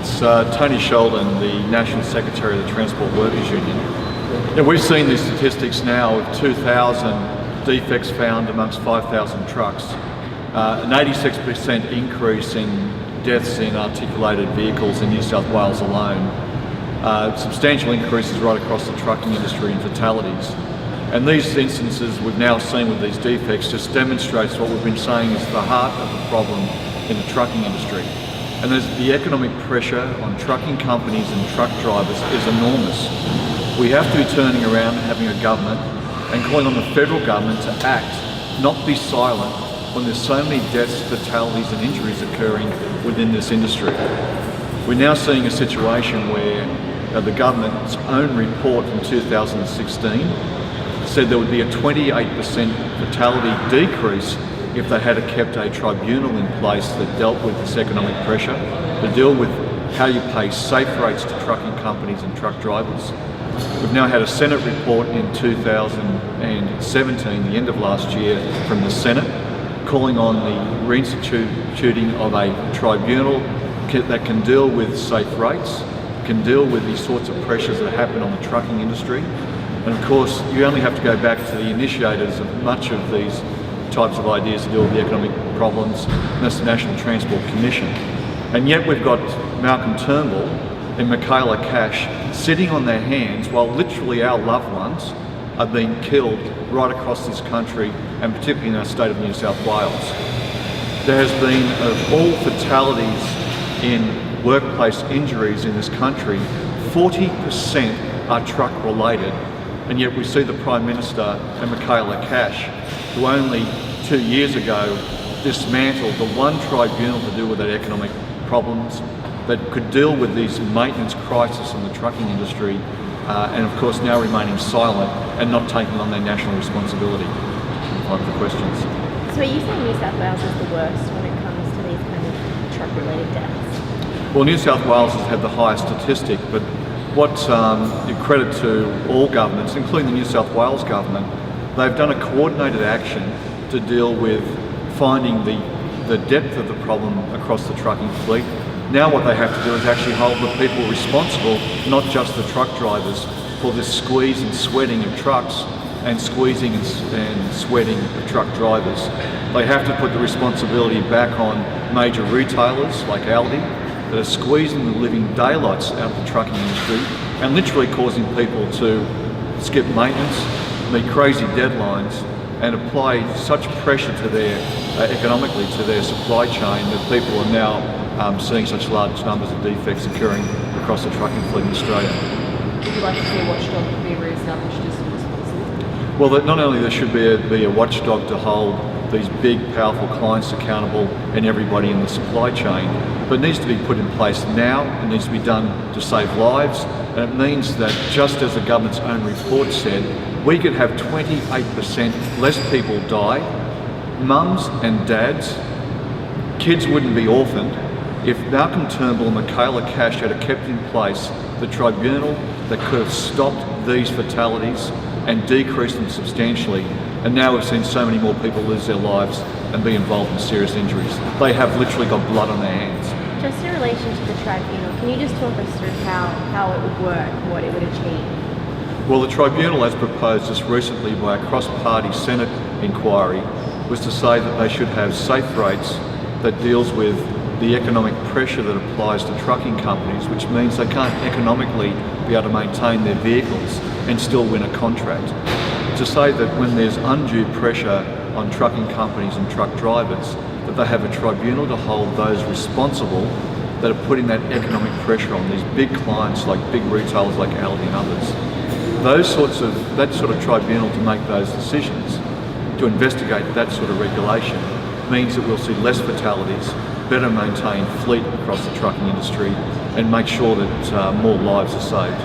It's Tony Sheldon, the National Secretary of the Transport Workers Union. Yeah, we've seen these statistics now of 2,000 defects found amongst 5,000 trucks, an 86% increase in deaths in articulated vehicles in New South Wales alone, substantial increases right across the trucking industry in fatalities. And these instances we've now seen with these defects just demonstrates what we've been saying is the heart of the problem in the trucking industry. And there's the economic pressure on trucking companies and truck drivers is enormous. We have to be turning around and having a government and calling on the federal government to act, not be silent when there's so many deaths, fatalities and injuries occurring within this industry. We're now seeing a situation where the government's own report from 2016 said there would be a 28% fatality decrease if they had kept a tribunal in place that dealt with this economic pressure, to deal with how you pay safe rates to trucking companies and truck drivers. We've now had a Senate report in 2017, the end of last year, from the Senate, calling on the reinstituting of a tribunal that can deal with safe rates, can deal with these sorts of pressures that happen on the trucking industry. And of course, you only have to go back to the initiators of much of these types of ideas to deal with the economic problems, and that's the National Transport Commission. And yet we've got Malcolm Turnbull and Michaela Cash sitting on their hands while literally our loved ones are being killed right across this country, and particularly in our state of New South Wales. There has been, of all fatalities in workplace injuries in this country, 40% are truck related. And yet we see the Prime Minister and Michaela Cash, who only 2 years ago dismantled the one tribunal to deal with that economic problems that could deal with these maintenance crises in the trucking industry, and of course now remaining silent and not taking on their national responsibility. Time for questions. So are you saying New South Wales is the worst when it comes to these kind of truck-related deaths? Well, New South Wales has had the highest statistic, but what you credit to all governments, including the New South Wales government, they've done a coordinated action to deal with finding the depth of the problem across the trucking fleet. Now what they have to do is actually hold the people responsible, not just the truck drivers, for this squeeze and sweating of trucks and squeezing and sweating of truck drivers. They have to put the responsibility back on major retailers like Aldi, that are squeezing the living daylights out of the trucking industry and literally causing people to skip maintenance, meet crazy deadlines, and apply such pressure to their, economically to their supply chain that people are now seeing such large numbers of defects occurring across the trucking fleet in Australia. Would you like to see a watchdog be re-established as soon as possible? Well, that not only there should be a watchdog to hold these big, powerful clients accountable and everybody in the supply chain, but it needs to be put in place now. It needs to be done to save lives, and it means that, just as the government's own report said, we could have 28% less people die, mums and dads, kids wouldn't be orphaned, if Malcolm Turnbull and Michaela Cash had kept in place the tribunal that could have stopped these fatalities and decreased them substantially. And now we've seen so many more people lose their lives and be involved in serious injuries. They have literally got blood on their hands. Just in relation to the tribunal, can you just talk us through how it would work, what it would achieve? Well, the tribunal, as proposed just recently by a cross-party Senate inquiry, was to say that they should have safe rates that deals with the economic pressure that applies to trucking companies, which means they can't economically be able to maintain their vehicles and still win a contract. To say that when there's undue pressure on trucking companies and truck drivers, that they have a tribunal to hold those responsible that are putting that economic pressure on these big clients like big retailers like Aldi and others. That sort of tribunal to make those decisions, to investigate that sort of regulation, means that we'll see less fatalities, better maintained fleet across the trucking industry, and make sure that more lives are saved.